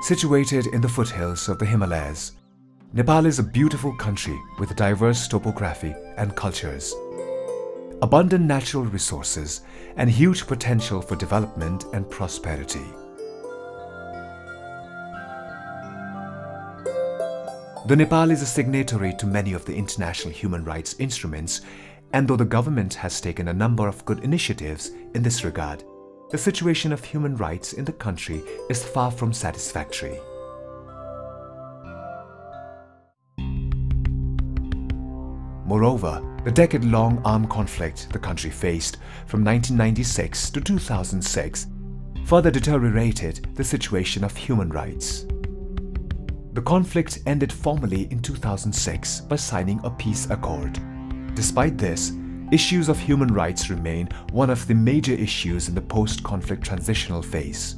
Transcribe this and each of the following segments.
Situated in the foothills of the Himalayas, Nepal is a beautiful country with diverse topography and cultures, abundant natural resources, and huge potential for development and prosperity. Though Nepal is a signatory to many of the international human rights instruments, and though the government has taken a number of good initiatives in this regard, the situation of human rights in the country is far from satisfactory. Moreover, the decade-long armed conflict the country faced from 1996 to 2006 further deteriorated the situation of human rights. The conflict ended formally in 2006 by signing a peace accord. Despite this, issues of human rights remain one of the major issues in the post-conflict transitional phase.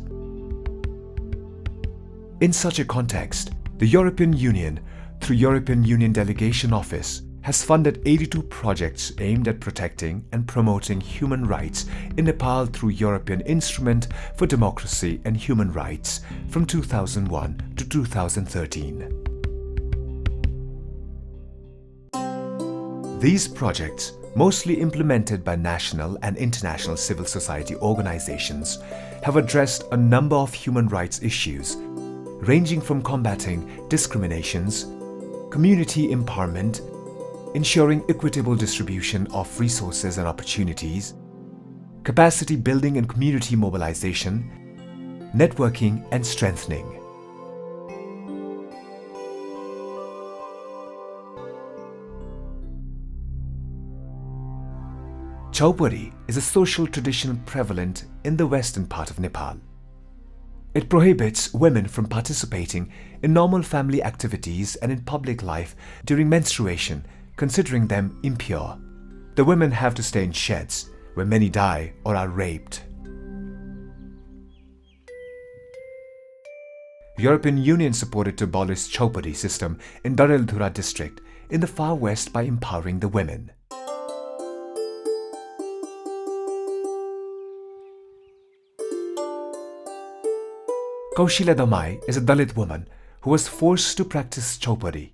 In such a context, the European Union, through European Union Delegation Office, has funded 82 projects aimed at protecting and promoting human rights in Nepal through European Instrument for Democracy and Human Rights from 2001 to 2013. These projects, mostly implemented by national and international civil society organizations, have addressed a number of human rights issues, ranging from combating discriminations, community empowerment, ensuring equitable distribution of resources and opportunities, capacity building and community mobilization, networking and strengthening. Chaupadi is a social tradition prevalent in the western part of Nepal. It prohibits women from participating in normal family activities and in public life during menstruation, considering them impure. The women have to stay in sheds, where many die or are raped. European Union supported to abolish Chaupadi system in Dareldhura district in the far west by empowering the women. Kaushila Damai is a Dalit woman who was forced to practice Chaupadi.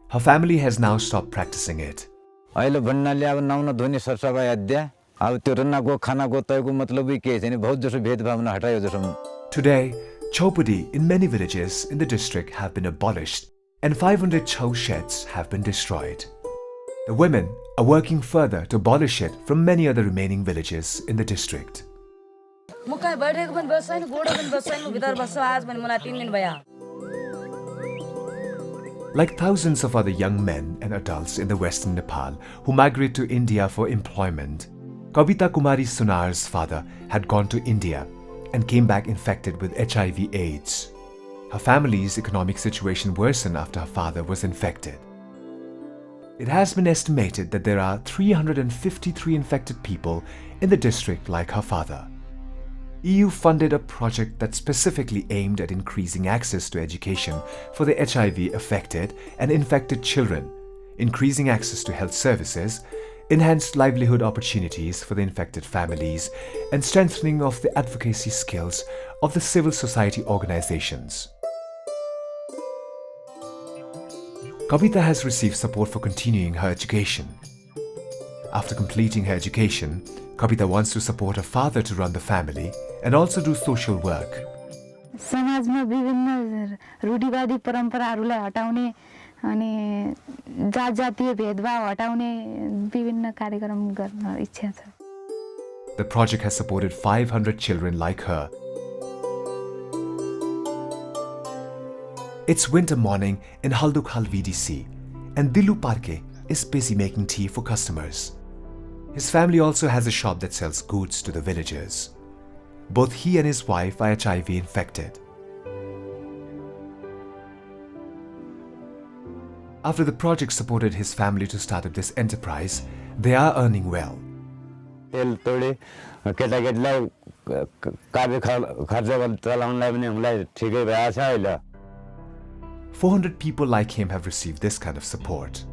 Her family has now stopped practicing it. Today, Chaupadi in many villages in the district have been abolished and 500 chow sheds have been destroyed. The women are working further to abolish it from many other remaining villages in the district. Like thousands of other young men and adults in the western Nepal who migrate to India for employment, Kavita Kumari Sunar's father had gone to India and came back infected with HIV/AIDS. Her family's economic situation worsened after her father was infected. It has been estimated that there are 353 infected people in the district like her father. EU funded a project that specifically aimed at increasing access to education for the HIV-affected and infected children, increasing access to health services, enhanced livelihood opportunities for the infected families, and strengthening of the advocacy skills of the civil society organizations. Kavita has received support for continuing her education. After completing her education, Kavita wants to support her father to run the family and also do social work. समाजमा विभिन्न रूढिवादी परम्पराहरूलाई हटाउने अनि जातीय भेदभाव हटाउने विभिन्न कार्यक्रम गर्न इच्छा छ. The project has supported 500 children like her. It's winter morning in Haldukhal VDC, and Dilu Parke is busy making tea for customers. His family also has a shop that sells goods to the villagers. Both he and his wife are HIV infected. After the project supported his family to start up this enterprise, they are earning well. कार्य खर्च चलाउनलाई पनि हामीलाई ठिकै भएछ अहिले 400 people like him have received this kind of support.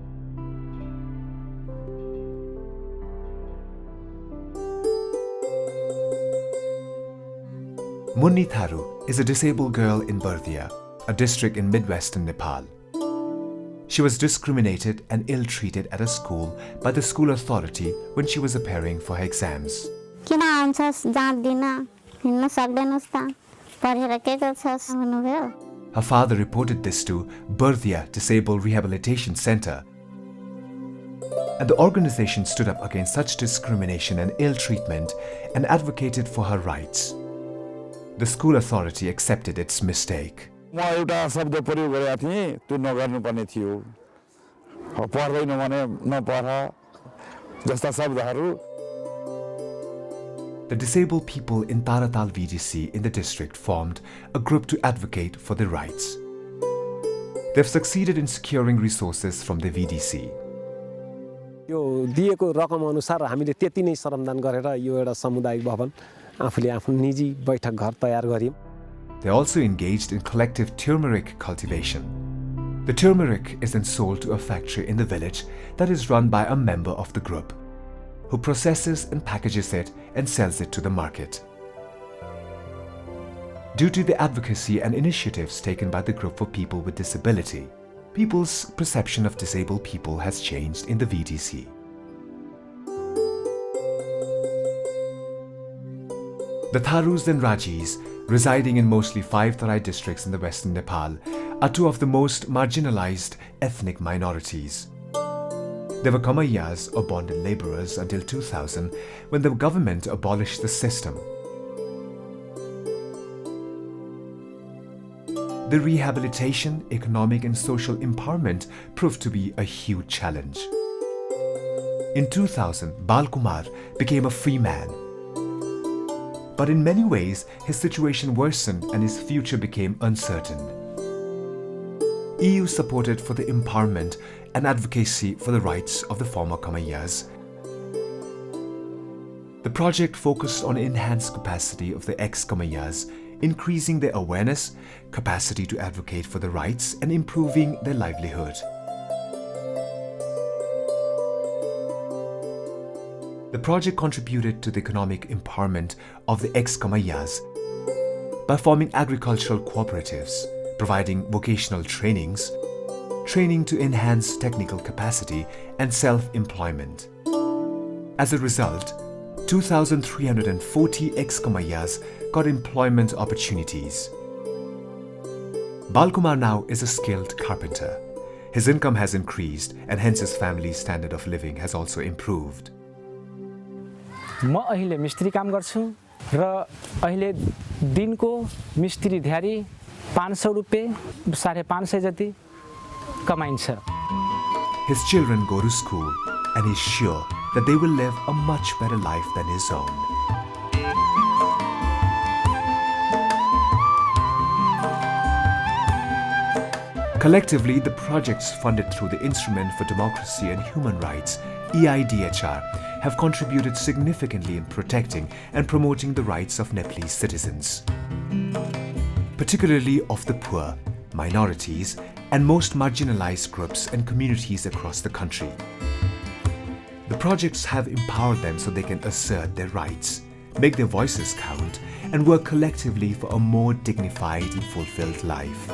Munni Tharu is a disabled girl in Bardea, a district in mid-western Nepal. She was discriminated and ill-treated at a school by the school authority when she was appearing for her exams. किन आउँछस् जाँदिन हिँड्न सक्दैनस् त पढेर के गर्छस् भन्नुभयो Her father reported this to Bardea Disabled Rehabilitation Center, and the organization stood up against such discrimination and ill treatment and advocated for her rights. The school authority accepted its mistake. म एउटा शब्द प्रयोग गरेका थिएँ त्यो नगर्नुपर्ने थियो पढ्दैन भने नपढ जस्ता शब्दहरू The disabled people in Taratal VDC in the district formed a group to advocate for their rights. They've succeeded in securing resources from the VDC. यो दिएको रकम अनुसार हामीले त्यति नै श्रमदान गरेर यो एउटा सामुदायिक भवन आफूले आफ्नो निजी बैठक घर तयार गर्यौं They also engaged in collective turmeric cultivation. The turmeric is then sold to a factory in the village that is run by a member of the group, who processes and packages it and sells it to the market. Due to the advocacy and initiatives taken by the group for people with disability, people's perception of disabled people has changed in the VDC. The Tharus and Rajis, residing in mostly 5 Tarai districts in the western Nepal, are two of the most marginalized ethnic minorities. They were Kamaiyas or bonded laborers until 2000 when the government abolished the system. The rehabilitation, economic and social empowerment proved to be a huge challenge. In 2000, Balkumar became a free man. But in many ways, his situation worsened and his future became uncertain. EU supported for the empowerment and advocacy for the rights of the former Kamaiyas. The project focused on enhanced capacity of the ex-Kamaiyas, increasing their awareness, capacity to advocate for the rights, and improving their livelihood. The project contributed to the economic empowerment of the ex-Kamaiyas by forming agricultural cooperatives, providing vocational trainings, training to enhance technical capacity, and self-employment. As a result, 2,340 ex-Kamaiyas got employment opportunities. Balkumar now is a skilled carpenter. His income has increased and hence his family's standard of living has also improved. म अहिले मिस्त्री काम गर्छु र अहिले दिनको मिस्त्री दिहाडी 500 रुपैयाँ 550 जति कमाइन्छ His children go to school and he's sure that they will live a much better life than his own. Collectively, the projects funded through the Instrument for Democracy and Human Rights, EIDHR, have contributed significantly in protecting and promoting the rights of Nepalese citizens, particularly of the poor, minorities, and most marginalized groups and communities across the country. The projects have empowered them so they can assert their rights, make their voices count, and work collectively for a more dignified and fulfilled life.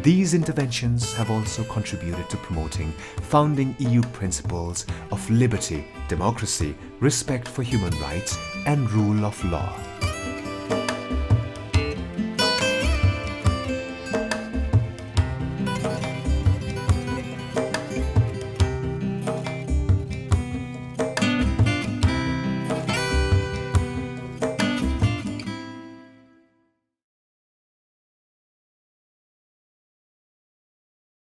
These interventions have also contributed to promoting founding EU principles of liberty, democracy, respect for human rights, and rule of law.